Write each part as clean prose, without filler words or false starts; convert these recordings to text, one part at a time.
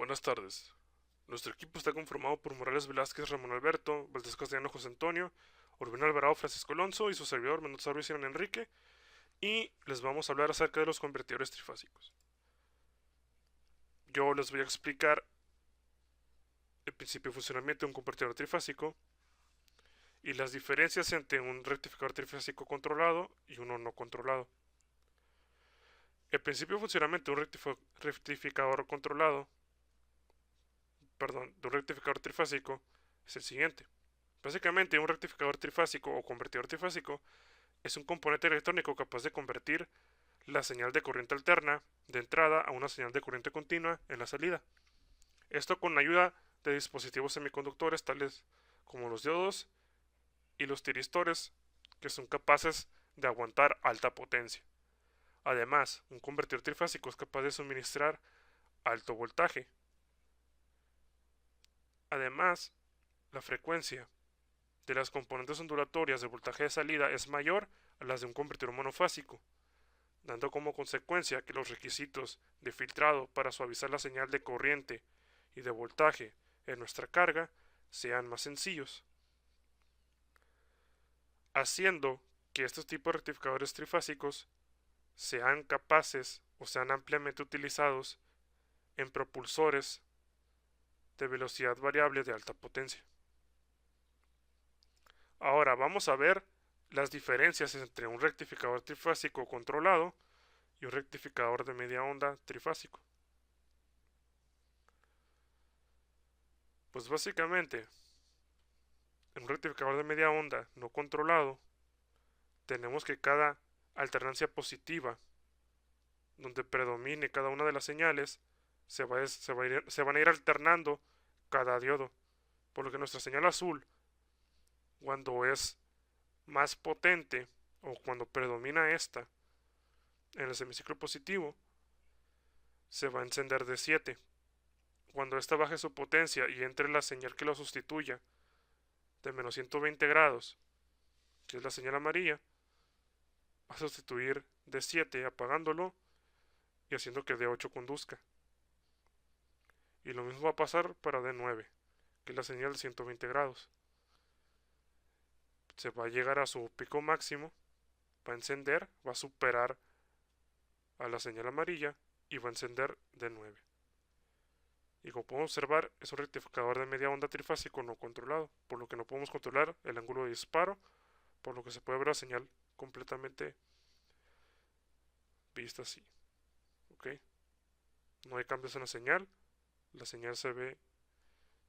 Buenas tardes. Nuestro equipo está conformado por Morales Velázquez, Ramón Alberto, Valdés Castellano, José Antonio, Urbino Alvarado, Francisco Alonso y su servidor Mendoza Ruiz y Iván Enrique. Y les vamos a hablar acerca de los convertidores trifásicos. Yo les voy a explicar el principio de funcionamiento de un convertidor trifásico y las diferencias entre un rectificador trifásico controlado y uno no controlado. El principio de funcionamiento de un rectificador controlado, de un rectificador trifásico es el siguiente. Básicamente, un rectificador trifásico o convertidor trifásico es un componente electrónico capaz de convertir la señal de corriente alterna de entrada a una señal de corriente continua en la salida. Esto con la ayuda de dispositivos semiconductores tales como los diodos y los tiristores, que son capaces de aguantar alta potencia. Además, un convertidor trifásico es capaz de suministrar alto voltaje. Además, la frecuencia de las componentes ondulatorias de voltaje de salida es mayor a las de un convertidor monofásico, dando como consecuencia que los requisitos de filtrado para suavizar la señal de corriente y de voltaje en nuestra carga sean más sencillos, haciendo que estos tipos de rectificadores trifásicos sean capaces o sean ampliamente utilizados en propulsores de velocidad variable de alta potencia. Ahora vamos a ver las diferencias entre un rectificador trifásico controlado y un rectificador de media onda trifásico. Pues básicamente, en un rectificador de media onda no controlado, tenemos que cada alternancia positiva, donde predomine cada una de las señales, se van a ir alternando cada diodo. Por lo que nuestra señal azul, cuando es más potente o cuando predomina esta en el semiciclo positivo, se va a encender de 7. Cuando esta baje su potencia y entre la señal que lo sustituya de menos 120 grados, que es la señal amarilla, va a sustituir de 7 apagándolo y haciendo que D8 conduzca. Y lo mismo va a pasar para D9, que es la señal de 120 grados. Se va a llegar a su pico máximo, va a encender, va a superar a la señal amarilla y va a encender D9. Y como podemos observar, es un rectificador de media onda trifásico no controlado, por lo que no podemos controlar el ángulo de disparo, por lo que se puede ver la señal completamente vista así. ¿Ok? No hay cambios en la señal se ve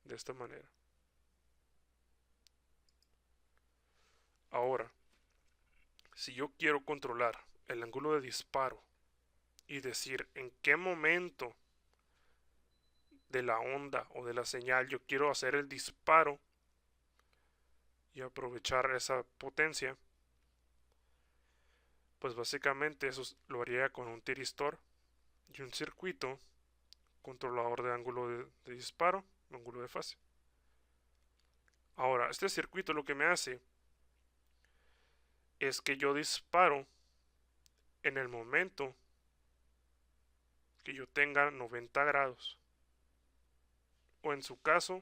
de esta manera. Ahora, si yo quiero controlar el ángulo de disparo y decir en qué momento de la onda o de la señal yo quiero hacer el disparo y aprovechar esa potencia, pues básicamente eso lo haría con un tiristor y un circuito controlador de ángulo de disparo, ángulo de fase. Ahora, este circuito lo que me hace es que yo disparo en el momento que yo tenga 90 grados, o en su caso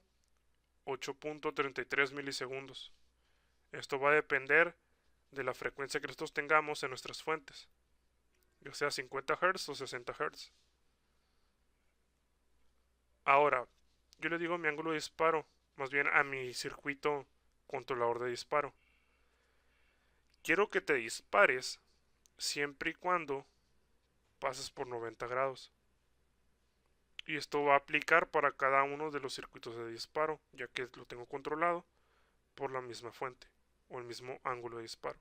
8.33 milisegundos. Esto va a depender de la frecuencia que nosotros tengamos en nuestras fuentes, ya sea 50 Hz o 60 Hz. Ahora, yo le digo mi ángulo de disparo, más bien a mi circuito controlador de disparo. Quiero que te dispares siempre y cuando pases por 90 grados. Y esto va a aplicar para cada uno de los circuitos de disparo, ya que lo tengo controlado por la misma fuente o el mismo ángulo de disparo.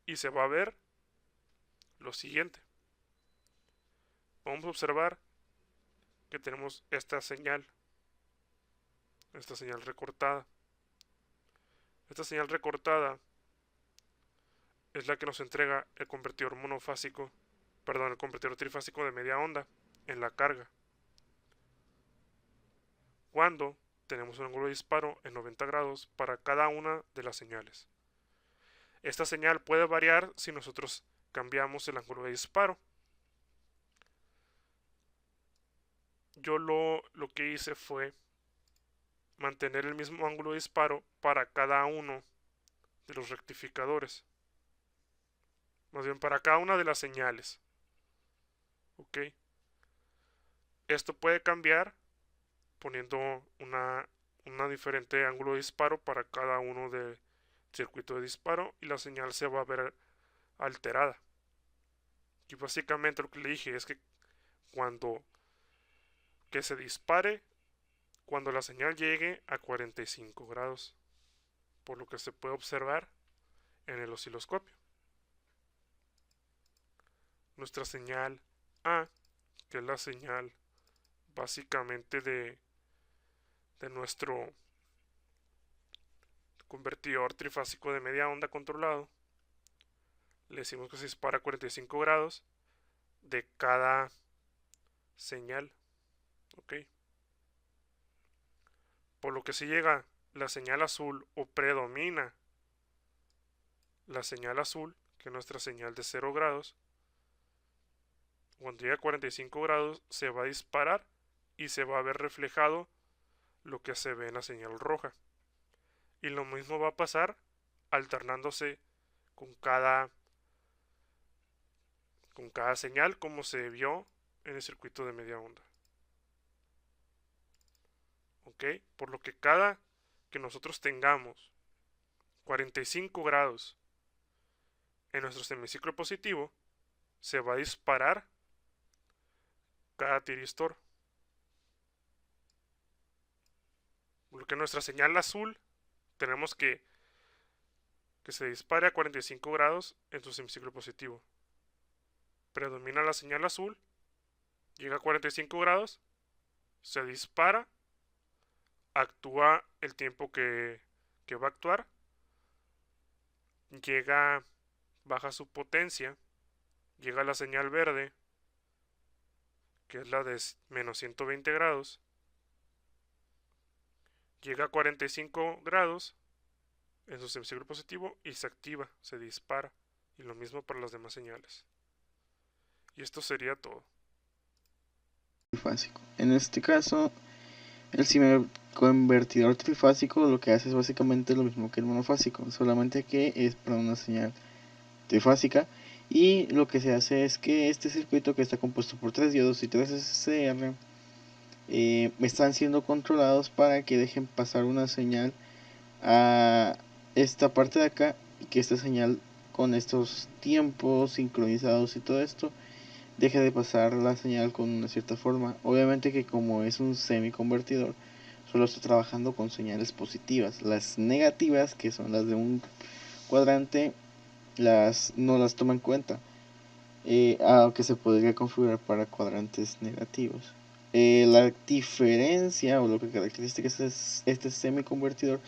Y se va a ver lo siguiente. Vamos a observar que tenemos esta señal recortada. Esta señal recortada es la que nos entrega el convertidor el convertidor trifásico de media onda en la carga, cuando tenemos un ángulo de disparo en 90 grados para cada una de las señales. Esta señal puede variar si nosotros cambiamos el ángulo de disparo. yo lo que hice fue mantener el mismo ángulo de disparo para cada uno de los rectificadores. Más bien para cada una de las señales. ¿Ok? Esto puede cambiar poniendo una diferente ángulo de disparo para cada uno del circuito de disparo y la señal se va a ver alterada. Y básicamente lo que le dije es que cuando que se dispare cuando la señal llegue a 45 grados, por lo que se puede observar en el osciloscopio. Nuestra señal A, que es la señal básicamente de nuestro convertidor trifásico de media onda controlado, le decimos que se dispara a 45 grados de cada señal. ¿Ok? Por lo que si llega la señal azul o predomina la señal azul, que es nuestra señal de 0 grados, cuando llega a 45 grados se va a disparar y se va a ver reflejado lo que se ve en la señal roja. Y lo mismo va a pasar alternándose con cada señal como se vio en el circuito de media onda. ¿Ok? Por lo que cada que nosotros tengamos 45 grados en nuestro semiciclo positivo, se va a disparar cada tiristor. Porque nuestra señal azul tenemos que se dispare a 45 grados en su semiciclo positivo. Predomina la señal azul, llega a 45 grados, se dispara, actúa el tiempo que va a actuar, llega, baja su potencia, llega la señal verde, que es la de menos 120 grados, llega a 45 grados en su semiciclo positivo y se activa, se dispara. Y lo mismo para las demás señales. Y esto sería todo. Trifásico. En este caso, el convertidor trifásico lo que hace es básicamente lo mismo que el monofásico, solamente que es para una señal trifásica. Y lo que se hace es que este circuito, que está compuesto por 3 diodos y 3 SCR, están siendo controlados para que dejen pasar una señal a esta parte de acá, y que esta señal, con estos tiempos sincronizados y todo esto, deje de pasar la señal con una cierta forma. Obviamente que como es un semiconvertidor, solo está trabajando con señales positivas. Las negativas, que son las de un cuadrante, no las toma en cuenta, aunque se podría configurar para cuadrantes negativos. La diferencia o lo que caracteriza este semiconvertidor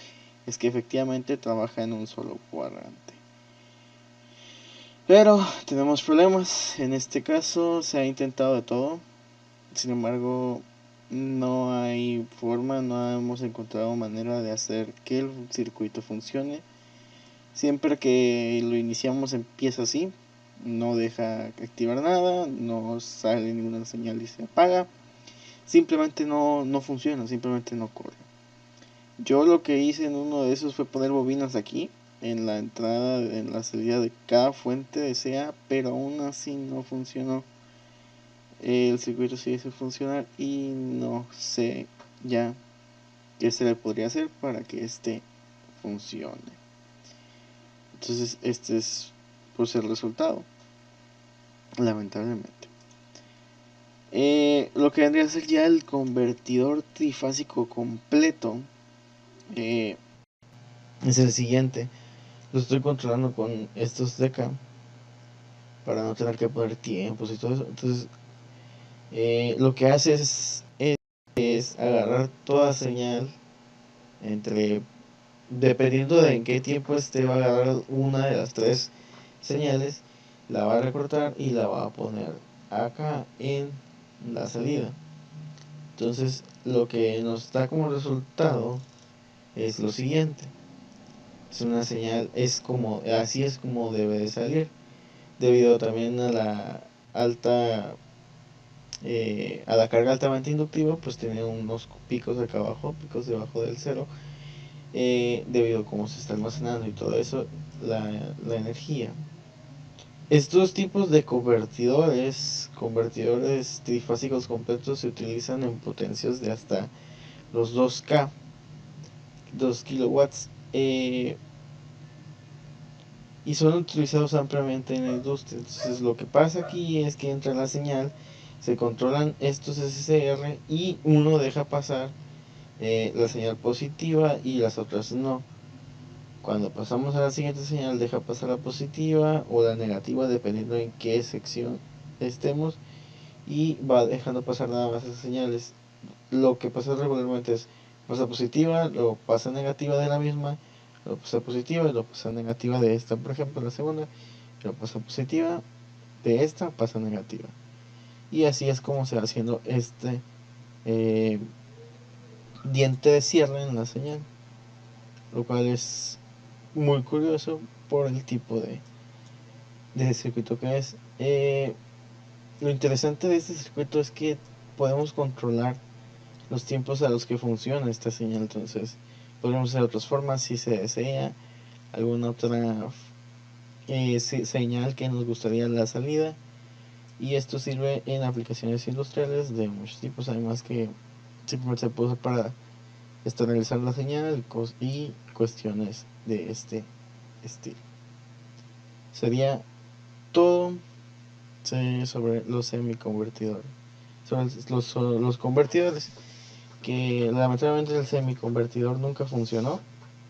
es que efectivamente trabaja en un solo cuadrante. Pero tenemos problemas. En este caso se ha intentado de todo. Sin embargo, no hay forma, no hemos encontrado manera de hacer que el circuito funcione. Siempre que lo iniciamos empieza así, no deja activar nada, no sale ninguna señal y se apaga. Simplemente no funciona, simplemente no corre. Yo lo que hice en uno de esos fue poner bobinas aquí, en la entrada, en la salida de cada fuente de SEA, pero aún así no funcionó. El circuito sigue sin funcionar y no sé ya qué se le podría hacer para que este funcione. Entonces este es pues el resultado, lamentablemente. Lo que vendría a ser ya el convertidor trifásico completo es el siguiente. Lo estoy controlando con estos de acá para no tener que poner tiempos y todo eso. Entonces lo que hace es agarrar toda señal entre, dependiendo de en qué tiempo esté, va a agarrar una de las 3 señales, la va a recortar y la va a poner acá en la salida. Entonces lo que nos da como resultado es lo siguiente: es una señal, así es como debe de salir, debido también a la alta a la carga altamente inductiva, pues tiene unos picos acá abajo, picos debajo del cero, debido a cómo se está almacenando y todo eso, la energía. Estos tipos de convertidores trifásicos completos, se utilizan en potencias de hasta los 2K, 2 kilowatts, y son utilizados ampliamente en la industria. Entonces lo que pasa aquí es que entra la señal, se controlan estos SCR y uno deja pasar la señal positiva y las otras no. Cuando pasamos a la siguiente señal, deja pasar la positiva o la negativa, dependiendo en qué sección estemos, y va dejando pasar nada más esas señales. Lo que pasa regularmente es pasa positiva, luego pasa negativa de la misma, luego pasa positiva y luego pasa negativa de esta, por ejemplo, la segunda, luego pasa positiva de esta, pasa negativa. Y así es como se va haciendo este eh, diente de cierre en la señal, lo cual es muy curioso por el tipo de circuito que es. Lo interesante de este circuito es que podemos controlar los tiempos a los que funciona esta señal. Entonces podemos hacer otras formas si se desea, alguna otra señal que nos gustaría la salida, y esto sirve en aplicaciones industriales de muchos tipos, además que simplemente se puede usar para estabilizar la señal y cuestiones de este estilo. Sería todo sobre los semiconvertidores, sobre los convertidores, que lamentablemente el semiconvertidor nunca funcionó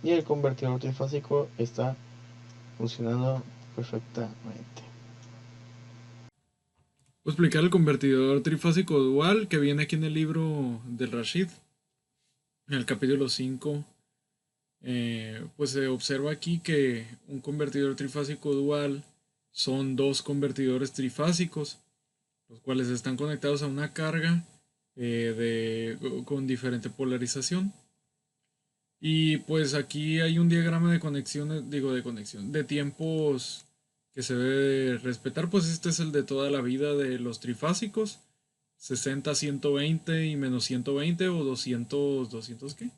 y el convertidor trifásico está funcionando perfectamente. Voy a explicar el convertidor trifásico dual que viene aquí en el libro del Rashid, en el capítulo 5. Pues se observa aquí que un convertidor trifásico dual son dos convertidores trifásicos, los cuales están conectados a una carga con diferente polarización. Y pues aquí hay un diagrama de conexiones, de tiempos que se debe respetar. Pues este es el de toda la vida de los trifásicos: 60, 120 y menos 120, o 200, ¿200 qué?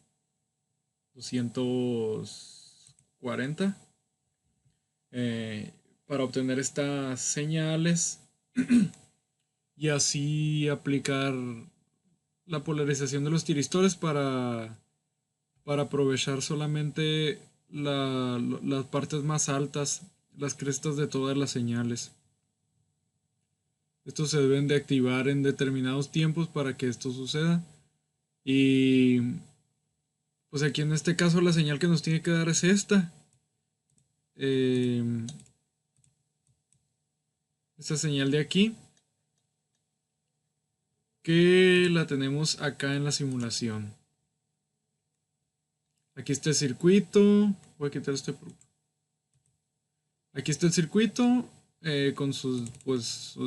240. eh, para obtener estas señales y así aplicar la polarización de los tiristores para aprovechar solamente las partes más altas, las crestas de todas las señales. Estos se deben de activar en determinados tiempos para que esto suceda. Y pues aquí en este caso la señal que nos tiene que dar es esta. Esta señal de aquí, que la tenemos acá en la simulación. Aquí está el circuito. Voy a quitar este. Aquí está el circuito con sus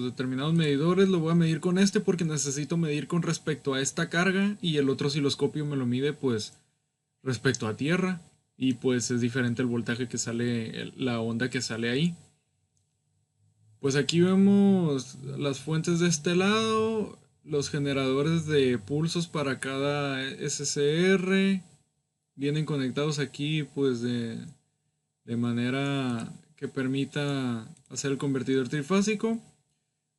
determinados medidores. Lo voy a medir con este porque necesito medir con respecto a esta carga, y el otro osciloscopio me lo mide pues respecto a tierra, y pues es diferente el voltaje que sale, la onda que sale ahí. Pues aquí vemos las fuentes de este lado, los generadores de pulsos para cada SCR vienen conectados aquí pues de manera que permita hacer el convertidor trifásico.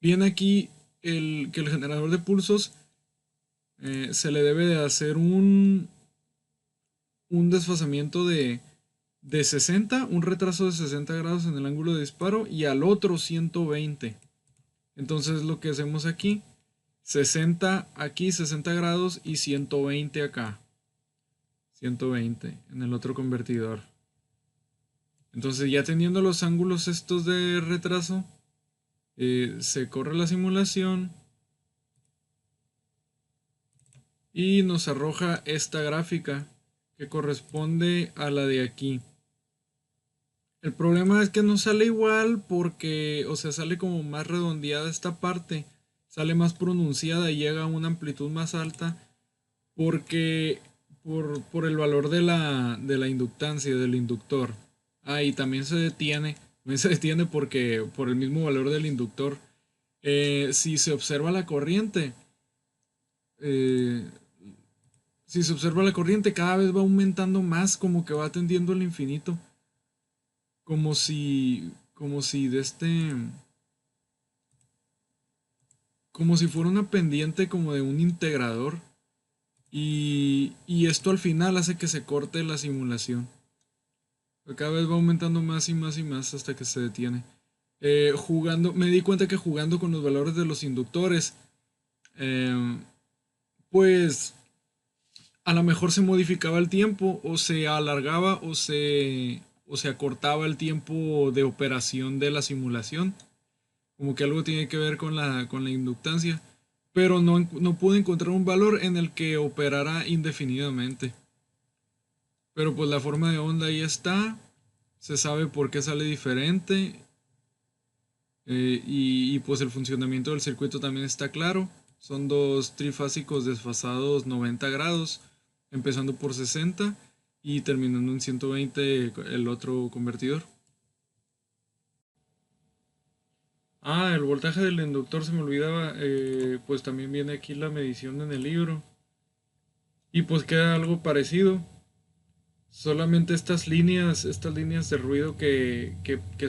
Viene aquí que el generador de pulsos se le debe de hacer un desfasamiento de 60, un retraso de 60 grados en el ángulo de disparo, y al otro 120. Entonces lo que hacemos aquí, 60 aquí, 60 grados, y 120 acá. 120 en el otro convertidor. Entonces ya teniendo los ángulos estos de retraso, se corre la simulación y nos arroja esta gráfica que corresponde a la de aquí. El problema es que no sale igual porque, o sea, sale como más redondeada esta parte, sale más pronunciada y llega a una amplitud más alta porque por el valor de la inductancia, del inductor. Y también se detiene porque por el mismo valor del inductor Si se observa la corriente, eh, si se observa la corriente, cada vez va aumentando más, como que va tendiendo al infinito. Como si de como si fuera una pendiente como de un integrador. Y esto al final hace que se corte la simulación. Cada vez va aumentando más y más y más hasta que se detiene. Me di cuenta que jugando con los valores de los inductores, eh, pues a lo mejor se modificaba el tiempo o se alargaba o se acortaba el tiempo de operación de la simulación. Como que algo tiene que ver con la inductancia. Pero no pude encontrar un valor en el que operara indefinidamente. Pero pues la forma de onda ahí está. Se sabe por qué sale diferente. Pues el funcionamiento del circuito también está claro. Son dos trifásicos desfasados 90 grados, empezando por 60 y terminando en 120 el otro convertidor. El voltaje del inductor se me olvidaba, pues también viene aquí la medición en el libro. Y pues queda algo parecido. Solamente estas líneas de ruido que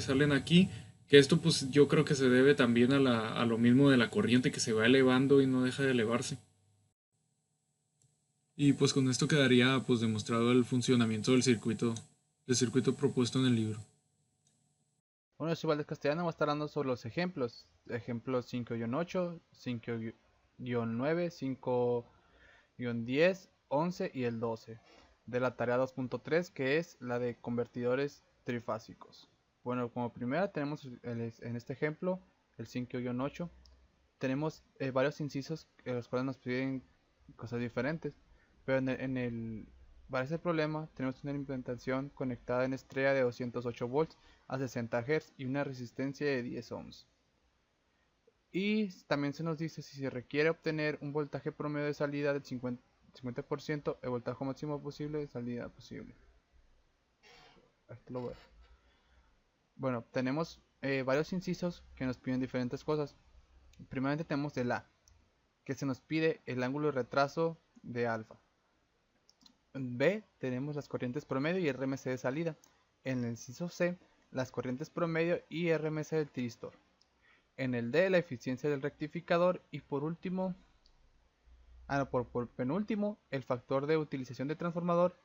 salen aquí, que esto pues yo creo que se debe también a lo mismo de la corriente que se va elevando y no deja de elevarse. Y pues con esto quedaría pues demostrado el funcionamiento del circuito propuesto en el libro. Bueno, es igual de castellano, va a estar hablando sobre los ejemplos. Ejemplos 5-8, 5-9, 5-10, 11 y el 12. De la tarea 2.3, que es la de convertidores trifásicos. Bueno, como primera tenemos en este ejemplo el 5-8. Tenemos varios incisos en los cuales nos piden cosas diferentes. Pero para ese problema tenemos una implementación conectada en estrella de 208 volts a 60 Hz y una resistencia de 10 ohms. Y también se nos dice si se requiere obtener un voltaje promedio de salida del 50%, el voltaje máximo posible de salida posible. Esto lo voy a ver. Bueno, tenemos varios incisos que nos piden diferentes cosas. Primeramente tenemos el A, que se nos pide el ángulo de retraso de alfa. En B tenemos las corrientes promedio y RMC de salida. En el inciso C, las corrientes promedio y RMC del tiristor. En el D, la eficiencia del rectificador. Y por último, por penúltimo, el factor de utilización de transformador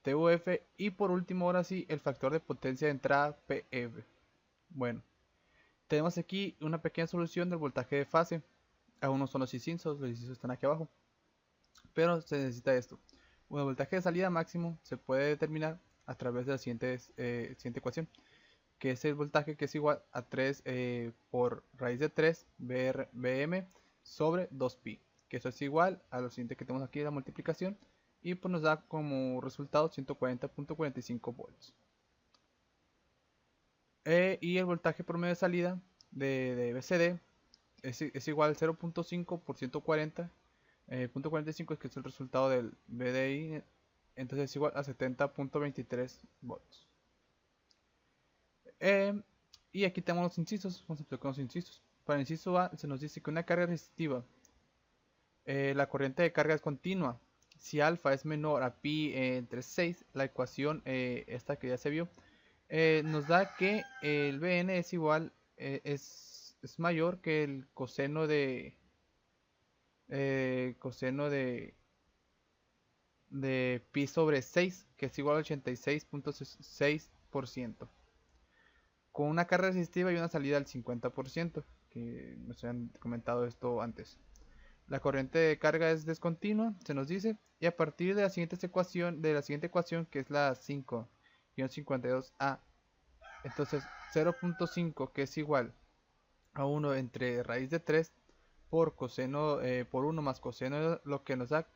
TUF. Y por último, ahora sí, el factor de potencia de entrada PF. Bueno, tenemos aquí una pequeña solución del voltaje de fase. Aún no son los incisos están aquí abajo. Pero se necesita esto. El voltaje de salida máximo se puede determinar a través de la siguiente ecuación, que es el voltaje que es igual a 3 por raíz de 3 Bm sobre 2pi, que eso es igual a lo siguiente que tenemos aquí, la multiplicación, y pues nos da como resultado 140.45 volts. Y el voltaje promedio de salida de BCD es igual al 0.5 por 140. .45 es que es el resultado del BDI, entonces es igual a 70.23 volts. Y aquí tenemos los incisos, vamos a aplicar los incisos. Para el inciso A se nos dice que una carga resistiva, la corriente de carga es continua. Si alfa es menor a pi entre 6, la ecuación esta que ya se vio, nos da que el Bn es igual, es mayor que el coseno de pi sobre 6, que es igual a 86.6%, con una carga resistiva y una salida al 50%, que nos han comentado esto antes. La corriente de carga es descontinua, se nos dice, y a partir de la siguiente ecuación, que es la 5-52a, entonces 0.5, que es igual a 1 entre raíz de 3 por coseno por 1 más coseno, lo que nos da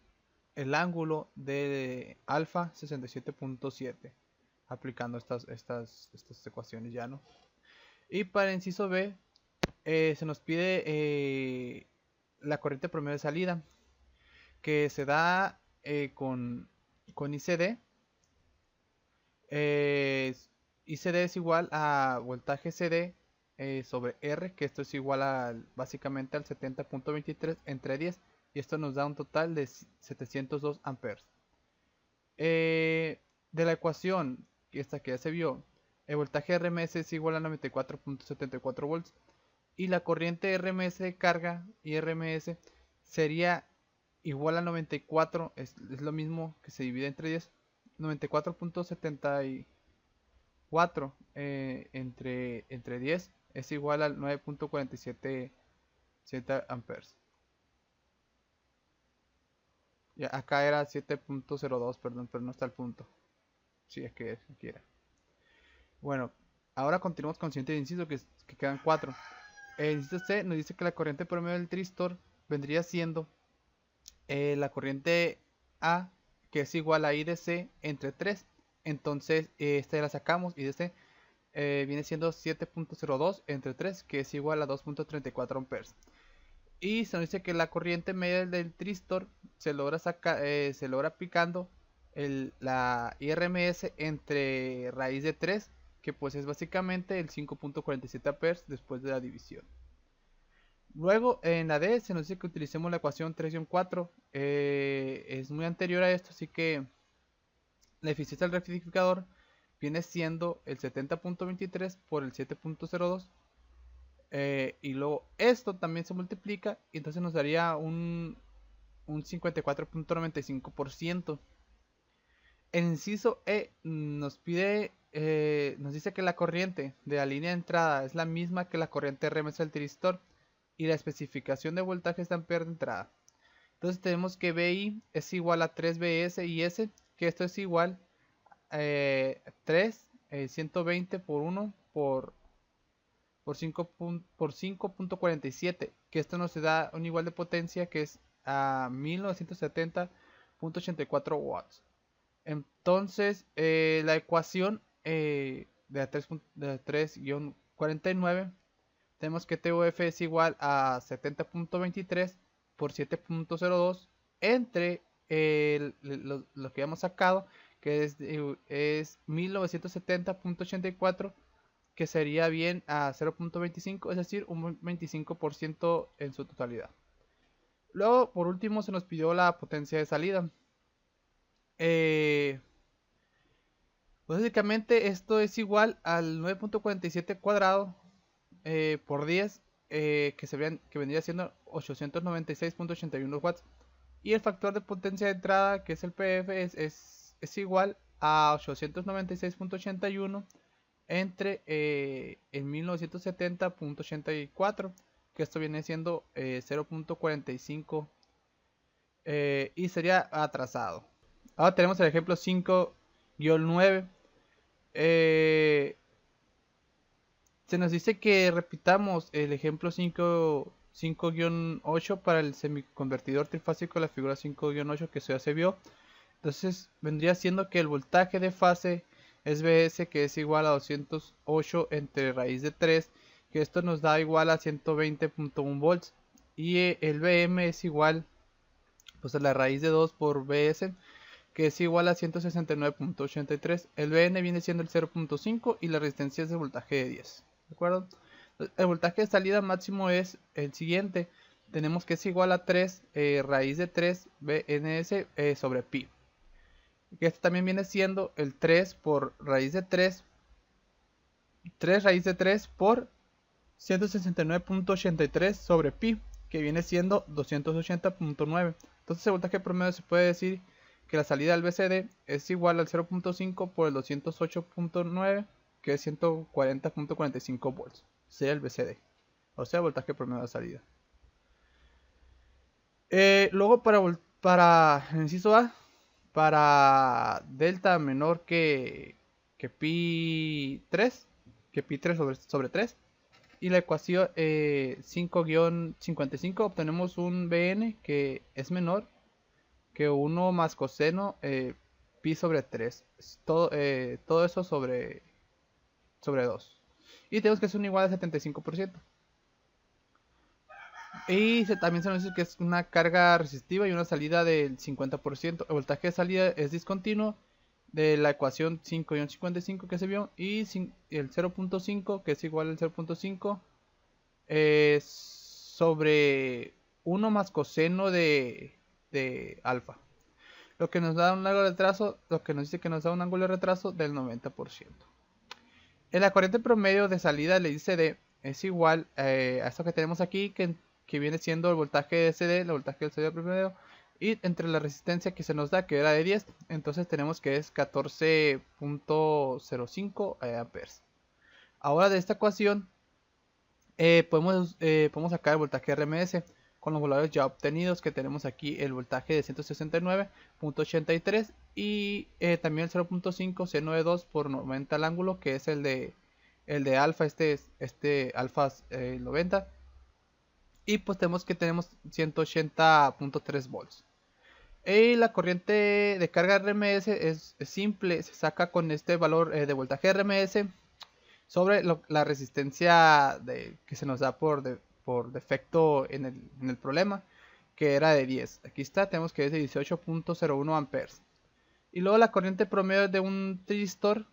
el ángulo de alfa 67.7, aplicando estas ecuaciones ya, ¿no? Y para el inciso B se nos pide la corriente promedio de salida, que se da con ICD. ICD es igual a voltaje CD sobre R, que esto es igual básicamente al 70.23 entre 10, y esto nos da un total de 702 amperes. De la ecuación, que esta que ya se vio, el voltaje RMS es igual a 94.74 volts, y la corriente RMS de carga y RMS sería igual a 94, es lo mismo que se divide entre 10, 94.74 entre 10 es igual al 9.47 amperes. Ya, acá era 7.02, perdón, pero no está el punto. Sí, es que aquí era. Bueno, ahora continuamos con el siguiente inciso, que quedan 4. El inciso C nos dice que la corriente promedio del tristor vendría siendo la corriente A, que es igual a I de C entre 3. Entonces, esta ya la sacamos. I de C viene siendo 7.02 entre 3, que es igual a 2.34 amperes. Y se nos dice que la corriente media del tristor se logra aplicando la IRMS entre raíz de 3, que pues es básicamente el 5.47 amperes después de la división. Luego en la D se nos dice que utilicemos la ecuación 3-4. Es muy anterior a esto, así que la eficiencia del rectificador viene siendo el 70.23 por el 7.02. Y luego esto también se multiplica y entonces nos daría un 54.95%. El inciso E nos dice que la corriente de la línea de entrada es la misma que la corriente RMS del tristor y la especificación de voltajes de ampere de entrada. Entonces tenemos que BI es igual a 3BS y S, que esto es igual a 120 por 1 por 5.47, que esto nos da un igual de potencia que es a 1970.84 watts. Entonces la ecuación de la 3-49 tenemos que TOF es igual a 70.23 por 7.02 entre lo que hemos sacado, que es 1970.84, que sería bien a 0.25, es decir, un 25% en su totalidad. Luego, por último, se nos pidió la potencia de salida. Básicamente esto es igual al 9.47 cuadrado por 10, que vendría siendo 896.81 watts. Y el factor de potencia de entrada, que es el PF, es igual a 896.81 entre en 1970.84, que esto viene siendo 0.45 y sería atrasado. Ahora tenemos el ejemplo 5-9. Se nos dice que repitamos el ejemplo 5-8 para el semiconvertidor trifásico de la figura 5-8 que ya se vio. Entonces vendría siendo que el voltaje de fase es Bs, que es igual a 208 entre raíz de 3, que esto nos da igual a 120.1 volts, y el Bm es igual pues a la raíz de 2 por Bs, que es igual a 169.83. El Bn viene siendo el 0.5 y la resistencia es el voltaje de 10, ¿de acuerdo? El voltaje de salida máximo es el siguiente. Tenemos que es igual a 3 raíz de 3 Bns sobre pi, que esto también viene siendo el 3 por raíz de 3 raíz de 3 por 169.83 sobre pi, que viene siendo 280.9. Entonces el voltaje promedio se puede decir que la salida del BCD es igual al 0.5 por el 208.9, que es 140.45 volts. Sería el BCD, o sea, el voltaje promedio de salida. Luego para el inciso A, para delta menor que pi 3, sobre 3, y la ecuación 5-55 obtenemos un Bn que es menor que 1 más coseno pi sobre 3, todo eso sobre 2, y tenemos que es un igual al 75%. Y también se nos dice que es una carga resistiva y una salida del 50%. El voltaje de salida es discontinuo de la ecuación 5-55 que se vio, y el 0.5 que es igual al 0.5 sobre 1 más coseno de alfa, lo que nos da un ángulo de retraso, lo que nos dice que nos da un ángulo de retraso del 90%. En la corriente promedio de salida del ICD es igual a esto que tenemos aquí, que viene siendo el voltaje de CD, el voltaje del salida promedio, y entre la resistencia que se nos da, que era de 10, entonces tenemos que es 14.05 amperes. Ahora de esta ecuación podemos sacar el voltaje RMS con los valores ya obtenidos, que tenemos aquí el voltaje de 169.83 y también el 0.5 C92 por 90 al ángulo, que es el de alfa, este alfa 90, y pues tenemos 180.3 volts. Y la corriente de carga RMS es simple, se saca con este valor de voltaje RMS sobre la resistencia que se nos da por defecto en el problema, que era de 10. Aquí está, tenemos que es de 18.01 amperes. Y luego la corriente promedio de un tristor,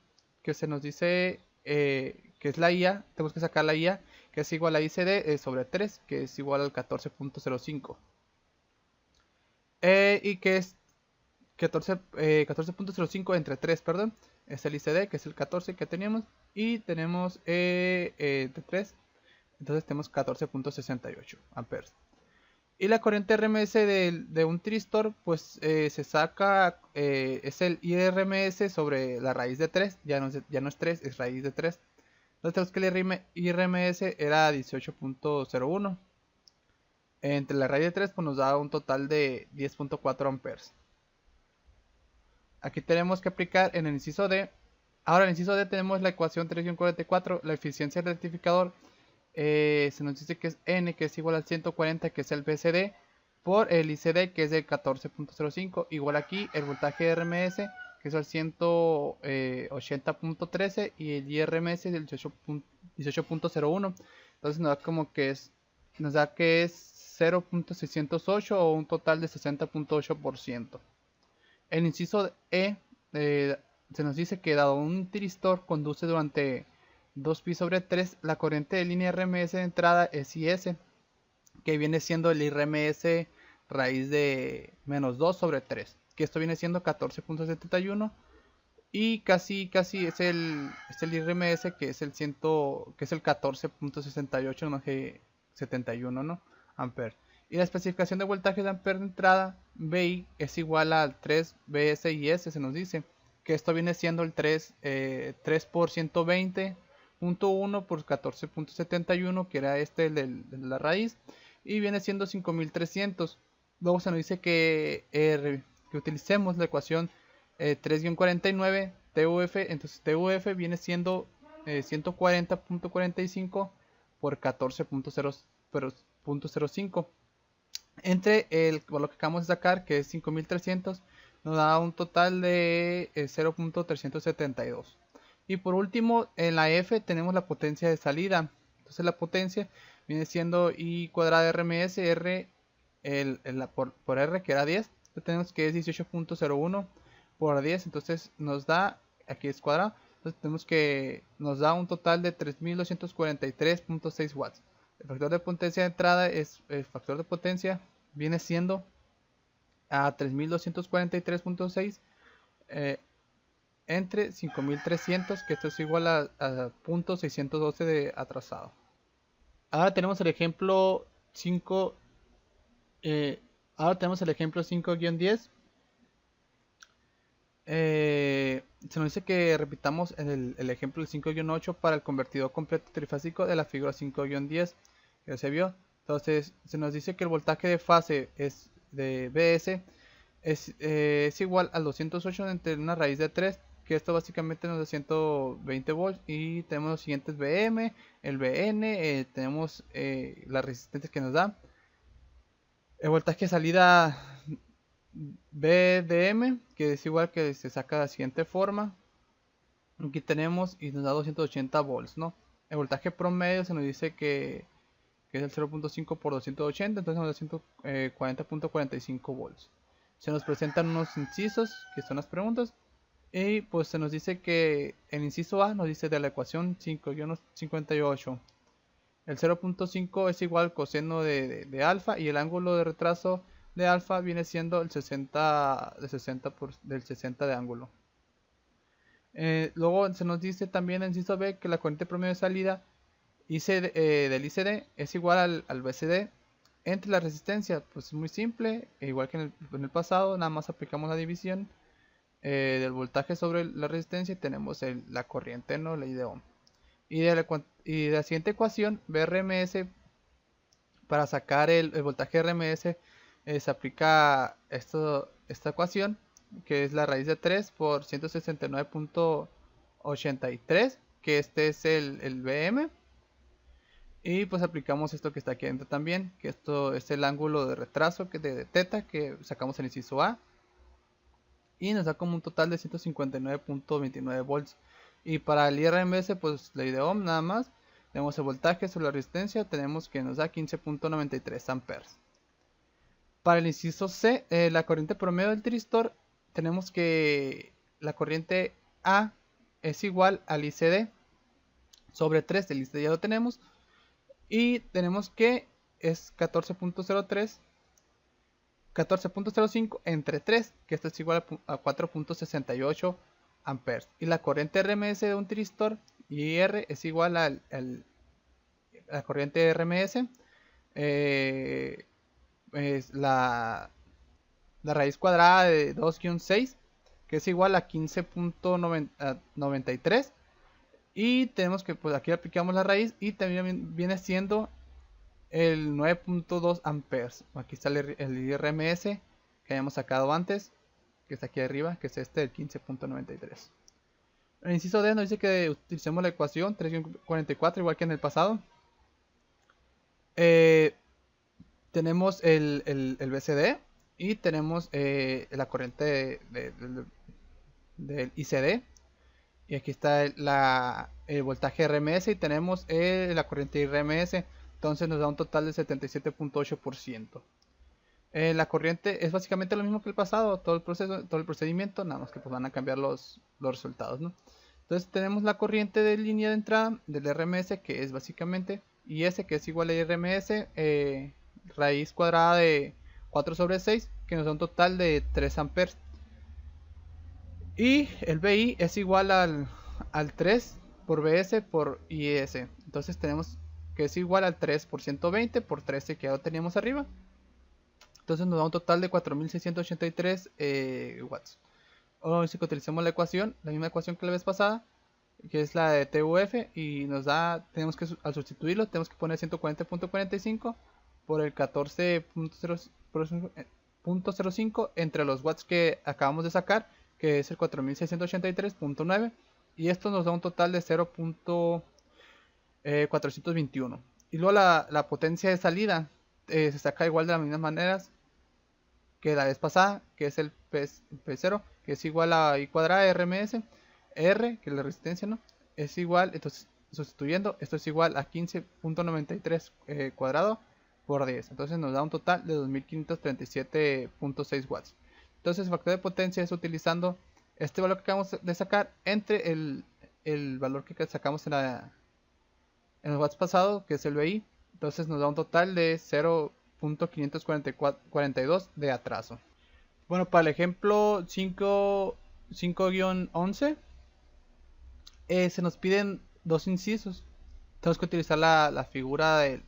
que se nos dice que es la IA, tenemos que sacar la IA, que es igual a ICD sobre 3, que es igual al 14.05. Y que es 14.05 entre 3, perdón, es el ICD, que es el 14 que teníamos, y tenemos de 3, entonces tenemos 14.68 amperes. Y la corriente RMS de un tristor, pues se saca, es el IRMS sobre la raíz de 3, ya no es 3, es raíz de 3. Entonces tenemos que el IRMS era 18.01. Entre la raíz de 3 pues nos da un total de 10.4 amperes. Aquí tenemos que aplicar en el inciso D. Ahora en el inciso D tenemos la ecuación 3-44, la eficiencia del rectificador. Se nos dice que es N, que es igual al 140, que es el BCD, por el ICD, que es del 14.05. Igual aquí el voltaje de RMS, que es el 180.13, y el IRMS es el 18.01. Entonces nos da como que es 0.608 o un total de 60.8%. El inciso E se nos dice que dado un tiristor conduce durante 2pi sobre 3, la corriente de línea RMS de entrada es IS, que viene siendo el IRMS raíz de menos 2 sobre 3, que esto viene siendo 14.71, y casi es el IRMS, que es el 14.68, no sé, 71, ¿no? Amper. Y la especificación de voltaje de amper de entrada, BI, es igual al 3 BSIS, se nos dice que esto viene siendo el 3 por 120.1 por 14.71, que era el de la raíz, y viene siendo 5300. Luego se nos dice que utilicemos la ecuación 3-49 TUF, entonces TUF viene siendo 140.45 por 14.05. Entre el valor que acabamos de sacar, que es 5300, nos da un total de 0.372. Y por último, en la F tenemos la potencia de salida. Entonces la potencia viene siendo I cuadrada RMS, R por R, que era 10. Entonces tenemos que es 18.01 por 10. Entonces nos da, aquí es cuadrado, entonces tenemos que nos da un total de 3243.6 watts. El factor de potencia de entrada el factor de potencia viene siendo a 3243.6 entre 5300, que esto es igual a .612 de atrasado. Ahora tenemos el ejemplo 5. Ahora tenemos el ejemplo 5-10. Se nos dice que repitamos el ejemplo del 5-8 para el convertidor completo trifásico de la figura 5-10 que se vio. Entonces se nos dice que el voltaje de fase es de BS es igual al 208 entre una raíz de 3, que esto básicamente nos da 120 volts, y tenemos los siguientes BM, el BN, tenemos las resistencias que nos da. El voltaje de salida BDM, que es igual, que se saca de la siguiente forma. Aquí tenemos y nos da 280 volts, ¿no? El voltaje promedio se nos dice que es el 0.5 por 280, entonces nos da 140.45 volts. Se nos presentan unos incisos, que son las preguntas, Y pues se nos dice que el inciso A nos dice de la ecuación 5-58. El 0.5 es igual al coseno de alfa y el ángulo de retraso de alfa viene siendo el 60, del 60 de ángulo. Luego se nos dice también en inciso B que la corriente promedio de salida del ICD es igual al BCD entre la resistencia. Pues es muy simple, igual que en el pasado, nada más aplicamos la división del voltaje sobre la resistencia y tenemos la corriente, ¿no? Ley de Ohm. Y de la siguiente ecuación, BRMS, para sacar el voltaje RMS, se aplica esta ecuación, que es la raíz de 3 por 169.83, que este es el BM. Y pues aplicamos esto que está aquí adentro también, que esto es el ángulo de retraso de teta que sacamos en el inciso A. Y nos da como un total de 159.29 volts. Y para el IRMS, pues ley de Ohm nada más. Tenemos el voltaje sobre la resistencia, tenemos que nos da 15.93 amperes. Para el inciso C, la corriente promedio del tiristor, tenemos que la corriente A es igual al ICD sobre 3, el ICD ya lo tenemos. Y tenemos que es 14.05 entre 3, que esto es igual a 4.68 amperes. Y la corriente RMS de un tiristor IR es igual a la corriente RMS, es la raíz cuadrada de 2-6, que es igual a 15.93. Y tenemos que, pues aquí aplicamos la raíz y también viene siendo el 9.2 amperes. Aquí está el IRMS que habíamos sacado antes, que está aquí arriba, que es el 15.93. El inciso D nos dice que utilicemos la ecuación 3-44 igual que en el pasado. Tenemos el BCD y tenemos la corriente del ICD. Y aquí está el voltaje RMS y tenemos la corriente IRMS. Entonces nos da un total de 77.8%. La corriente es básicamente lo mismo que el pasado, todo el procedimiento, nada más que pues van a cambiar los resultados, ¿no? Entonces tenemos la corriente de línea de entrada del RMS, que es básicamente IS, que es igual a IRMS, raíz cuadrada de 4 sobre 6, que nos da un total de 3 amperes. Y el BI es igual al 3 por BS por IS. Entonces tenemos que es igual al 3 por 120 por 13 que ya lo teníamos arriba. Entonces nos da un total de 4683 watts. Ahora sí que utilicemos la misma ecuación que la vez pasada, que es la de TUF, y nos da, al sustituirlo, tenemos que poner 140.45 por el 14.05 entre los watts que acabamos de sacar, que es el 4683.9, y esto nos da un total de 0.421. Y luego la potencia de salida se saca igual de las mismas maneras que la vez pasada, que es el P0, que es igual a I cuadrada RMS, R, que es la resistencia, ¿no? Es igual, entonces sustituyendo, esto es igual a 15.93 cuadrado por 10. Entonces nos da un total de 2537.6 watts. Entonces el factor de potencia es utilizando este valor que acabamos de sacar entre el valor que sacamos en los watts pasados, que es el BI. Entonces nos da un total de 0.542 de atraso. Bueno, para el ejemplo 5-11 se nos piden dos incisos. Tenemos que utilizar la figura del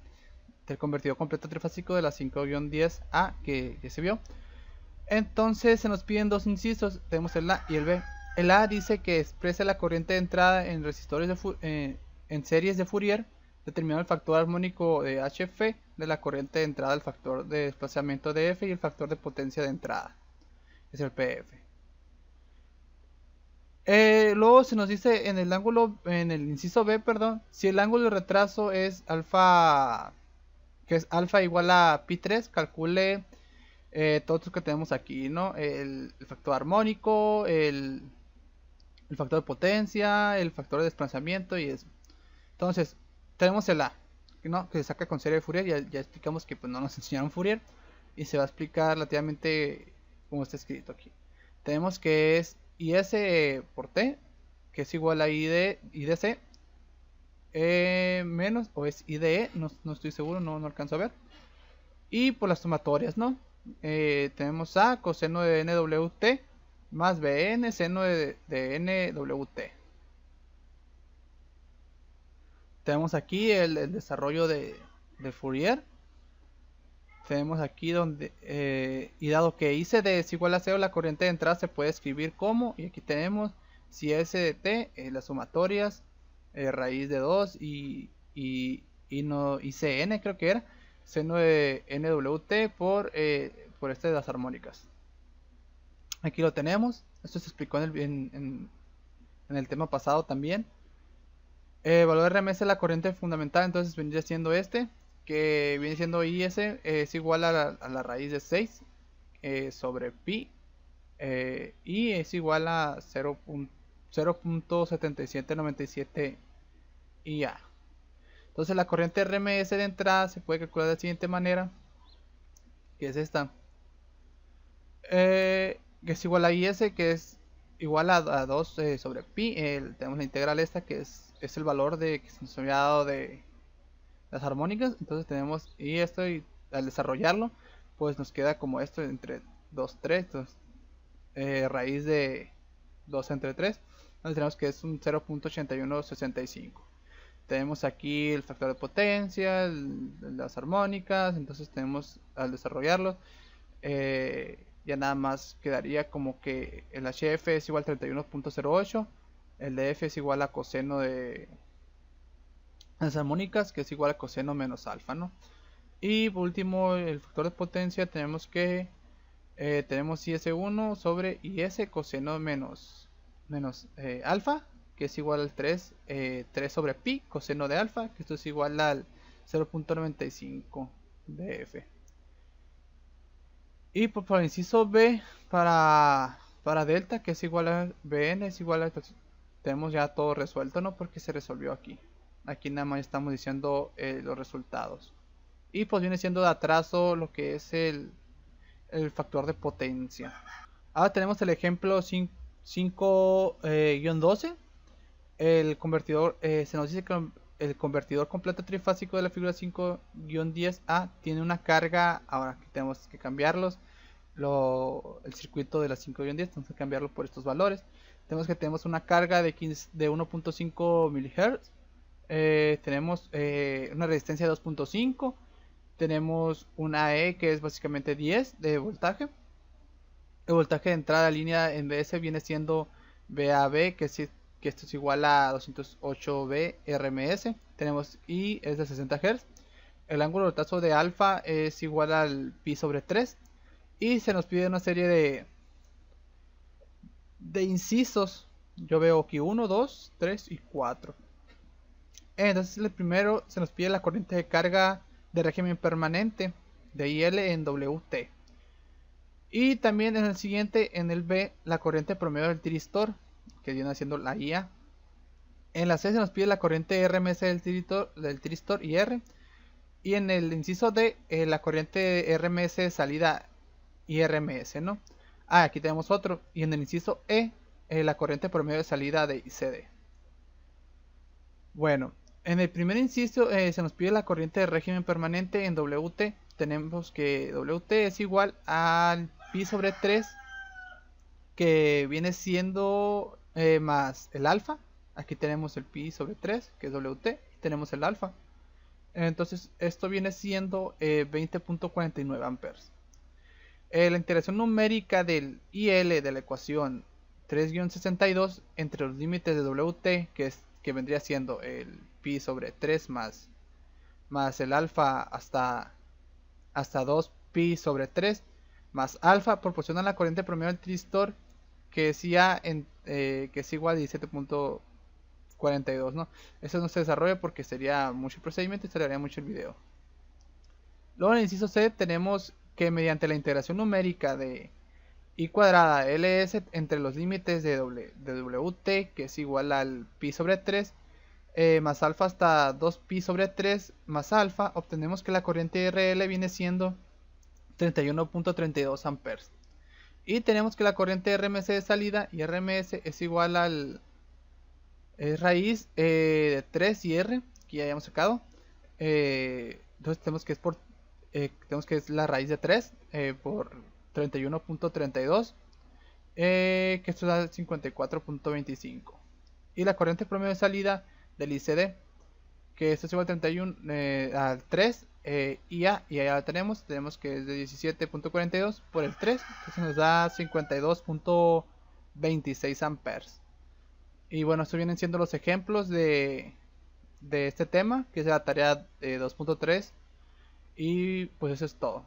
convertidor completo trifásico de la 5-10A que se vio. Entonces se nos piden dos incisos, tenemos el A y el B. El A dice que expresa la corriente de entrada en resistores en series de Fourier, determinando el factor armónico de HF de la corriente de entrada, el factor de desplazamiento de F y el factor de potencia de entrada, es el PF. Luego se nos dice en el inciso B, perdón, si el ángulo de retraso es alfa, que es alfa igual a pi3, calcule todos los que tenemos aquí, ¿no? El factor armónico, el factor de potencia, el factor de desplazamiento y eso. Entonces, tenemos el A, ¿no? Que se saca con serie de Fourier. Ya explicamos que pues, no nos enseñaron Fourier y se va a explicar relativamente como está escrito aquí. Tenemos que es IS por T, que es igual a IDC menos, o es IDE, no estoy seguro, no alcanzo a ver. Y por las sumatorias, ¿no? Tenemos A coseno de NWT más BN seno de NWT. Tenemos aquí el desarrollo de Fourier. Tenemos aquí donde, y dado que ICD es igual a 0, la corriente de entrada se puede escribir como, y aquí tenemos si S de T, las sumatorias, raíz de 2 y CN creo que era, seno de NWT por este de las armónicas. Aquí lo tenemos, esto se explicó en el tema pasado también. Valor RMS de la corriente fundamental, entonces vendría siendo que viene siendo IS, es igual a la raíz de 6 sobre pi, y es igual a 0.7797 IA. Entonces la corriente RMS de entrada se puede calcular de la siguiente manera, que es esta, que es igual a IS, que es igual a 2 sobre pi. Tenemos la integral esta, que es el valor que se nos había dado de las armónicas. Entonces tenemos y esto, y al desarrollarlo pues nos queda como esto entre 2, 3, raíz de 2 entre 3. Entonces tenemos que es un 0.8165. Tenemos aquí el factor de potencia, las armónicas. Entonces tenemos, al desarrollarlo, ya nada más quedaría como que el HF es igual a 31.08, el DF es igual a coseno de las armónicas, que es igual a coseno menos alfa, ¿no? Y por último, el factor de potencia tenemos que tenemos IS1 sobre IS coseno menos alfa, que es igual al 3 sobre pi coseno de alfa, que esto es igual al 0.95 df. Y por el inciso B, para delta, que es igual a Bn, es igual a, tenemos ya todo resuelto, ¿no? Porque se resolvió aquí. Aquí nada más estamos diciendo los resultados. Y pues viene siendo de atraso lo que es el factor de potencia. Ahora tenemos el ejemplo 5-12. El convertidor, se nos dice que el convertidor completo trifásico de la figura 5-10A tiene una carga. Ahora aquí tenemos que cambiarlos. El circuito de la 5-10 tenemos que cambiarlo por estos valores. Tenemos una carga de 1.5 MHz. Tenemos una resistencia de 2.5. Tenemos una E que es básicamente 10 de voltaje. El voltaje de entrada de línea en BS viene siendo VAB, que esto es igual a 208V RMS. Tenemos I es de 60 Hz. El ángulo de rotación de alfa es igual al pi sobre 3. Y se nos pide una serie de incisos. Yo veo aquí 1, 2, 3 y 4. Entonces el primero se nos pide la corriente de carga de régimen permanente de IL en WT. Y también en el siguiente, en el B, la corriente promedio del tiristor, que viene haciendo la IA. En la C se nos pide la corriente RMS del tiristor IR. Y en el inciso D, la corriente RMS de salida IRMS, ¿no? Aquí tenemos otro. Y en el inciso E, la corriente promedio de salida de ICD. Bueno, en el primer inciso se nos pide la corriente de régimen permanente en WT. Tenemos que WT es igual al pi sobre 3, que viene siendo más el alfa. Aquí tenemos el pi sobre 3, que es WT, y tenemos el alfa. Entonces esto viene siendo 20.49 amperes. La integración numérica del IL de la ecuación 3-62 entre los límites de WT, que vendría siendo el pi sobre 3 más el alfa hasta 2 pi sobre 3 más alfa, proporciona la corriente promedio del tiristor, que es IA que es igual a 17.42, ¿no? Eso no se desarrolla porque sería mucho el procedimiento y se le haría mucho el video. Luego en el inciso C tenemos que mediante la integración numérica de I cuadrada LS entre los límites de WT, que es igual al pi sobre 3, más alfa hasta 2 pi sobre 3 más alfa, obtenemos que la corriente RL viene siendo 31.32 amperes. Y tenemos que la corriente RMS de salida y RMS es igual al es raíz de 3 y R que ya habíamos sacado. Entonces tenemos que es la raíz de 3 por 31.32, que esto da 54.25. Y la corriente promedio de salida del ICD, que esto es igual a 31 al 3 y ya la tenemos que es de 17.42 por el 3, entonces nos da 52.26 amperes. Y bueno, estos vienen siendo los ejemplos de este tema, que es la tarea 2.3. Y pues eso es todo.